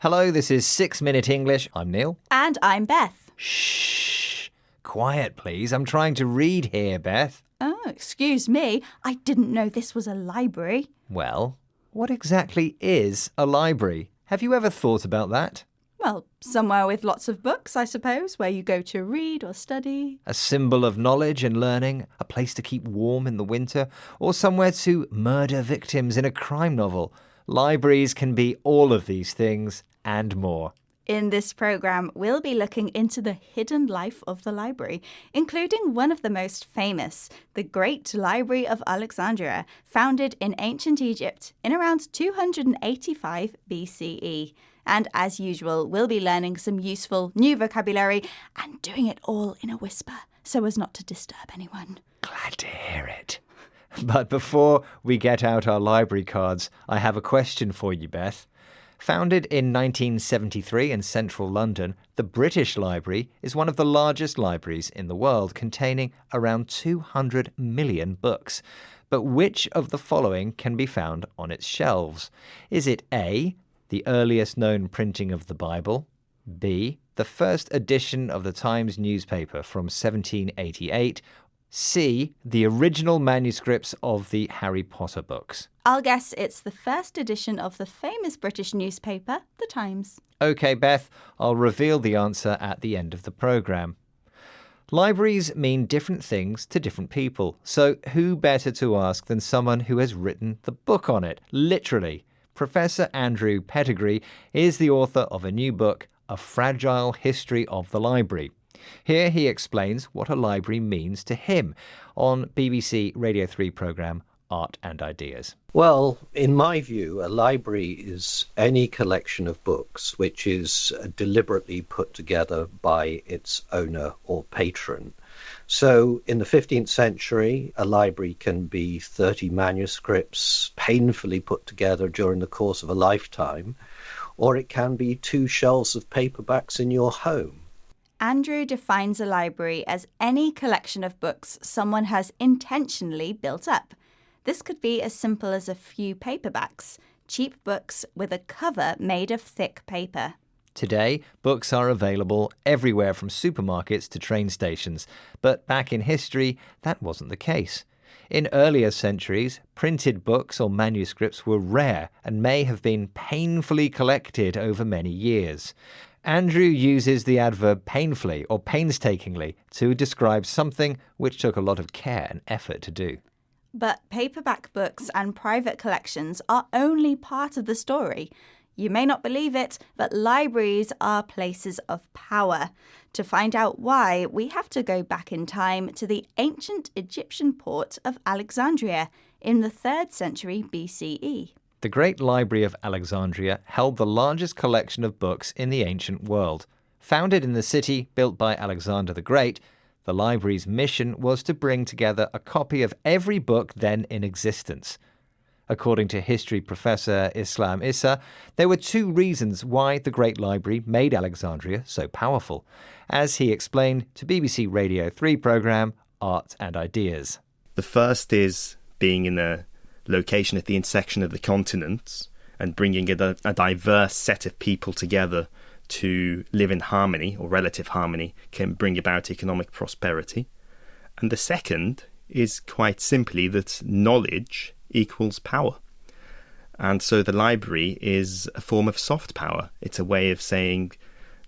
Hello, this is 6 Minute English. I'm Neil. And I'm Beth. Shh. Quiet, please. I'm trying to read here, Beth. Oh, excuse me. I didn't know this was a library. Well, what exactly is a library? Have you ever thought about that? Well, somewhere with lots of books, I suppose, where you go to read or study. A symbol of knowledge and learning, a place to keep warm in the winter, or somewhere to murder victims in a crime novel. Libraries can be all of these things and more. In this programme, we'll be looking into the hidden life of the library, including one of the most famous, the Great Library of Alexandria, founded in ancient Egypt in around 285 BCE. And as usual, we'll be learning some useful new vocabulary and doing it all in a whisper so as not to disturb anyone. Glad to hear it. But before we get out our library cards, I have a question for you, Beth. Founded in 1973 in central London, the British Library is one of the largest libraries in the world, containing around 200 million books. But which of the following can be found on its shelves? Is it A, the earliest known printing of the Bible, B, the first edition of the Times newspaper from 1788, C, the original manuscripts of the Harry Potter books? I'll guess it's the first edition of the famous British newspaper, The Times. OK, Beth, I'll reveal the answer at the end of the programme. Libraries mean different things to different people, so who better to ask than someone who has written the book on it, literally. Professor Andrew Pettigrew is the author of a new book, A Fragile History of the Library. Here he explains what a library means to him on BBC Radio 3 programme Art and Ideas. Well, in my view, a library is any collection of books which is deliberately put together by its owner or patron. So in the 15th century, a library can be 30 manuscripts painfully put together during the course of a lifetime, or it can be 2 shelves of paperbacks in your home. Andrew defines a library as any collection of books someone has intentionally built up. This could be as simple as a few paperbacks, cheap books with a cover made of thick paper. Today, books are available everywhere from supermarkets to train stations, but back in history, that wasn't the case. In earlier centuries, printed books or manuscripts were rare and may have been painfully collected over many years. Andrew uses the adverb painfully or painstakingly to describe something which took a lot of care and effort to do. But paperback books and private collections are only part of the story. You may not believe it, but libraries are places of power. To find out why, we have to go back in time to the ancient Egyptian port of Alexandria in the 3rd century BCE. The Great Library of Alexandria held the largest collection of books in the ancient world. Founded in the city built by Alexander the Great, the library's mission was to bring together a copy of every book then in existence. According to history professor Islam Issa, there were 2 reasons why the Great Library made Alexandria so powerful, as he explained to BBC Radio 3 programme Art and Ideas. The first is being in a location at the intersection of the continents and bringing a diverse set of people together to live in harmony or relative harmony can bring about economic prosperity. And the second is quite simply that knowledge equals power. And so the library is a form of soft power. It's a way of saying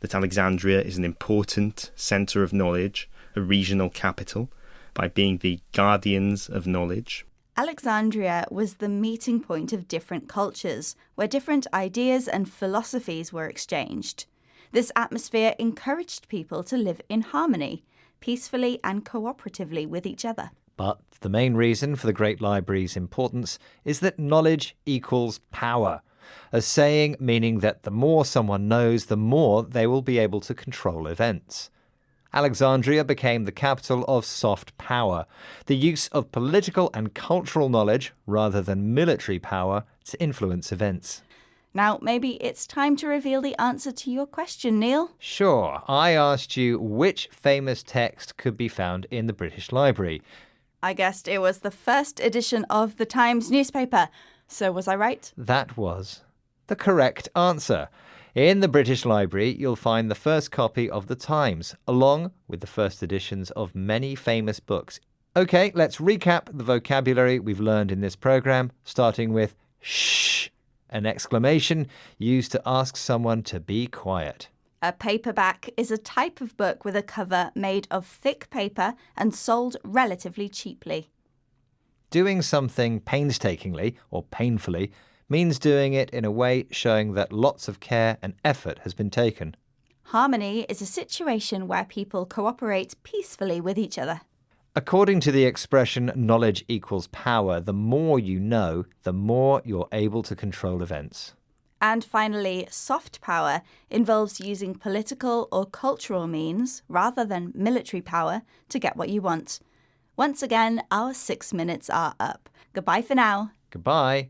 that Alexandria is an important centre of knowledge, a regional capital, by being the guardians of knowledge. Alexandria was the meeting point of different cultures, where different ideas and philosophies were exchanged. This atmosphere encouraged people to live in harmony, peacefully and cooperatively with each other. But the main reason for the Great Library's importance is that knowledge equals power, a saying meaning that the more someone knows, the more they will be able to control events. Alexandria became the capital of soft power, the use of political and cultural knowledge rather than military power to influence events. Now, maybe it's time to reveal the answer to your question, Neil. Sure, I asked you which famous text could be found in the British Library. I guessed it was the first edition of the Times newspaper. So was I right? That was the correct answer. In the British Library, you'll find the first copy of The Times, along with the first editions of many famous books. Okay, let's recap the vocabulary we've learned in this program, starting with shh, an exclamation used to ask someone to be quiet. A paperback is a type of book with a cover made of thick paper and sold relatively cheaply. Doing something painstakingly or painfully means doing it in a way showing that lots of care and effort has been taken. Harmony is a situation where people cooperate peacefully with each other. According to the expression knowledge equals power, the more you know, the more you're able to control events. And finally, soft power involves using political or cultural means rather than military power to get what you want. Once again, our 6 minutes are up. Goodbye for now. Goodbye.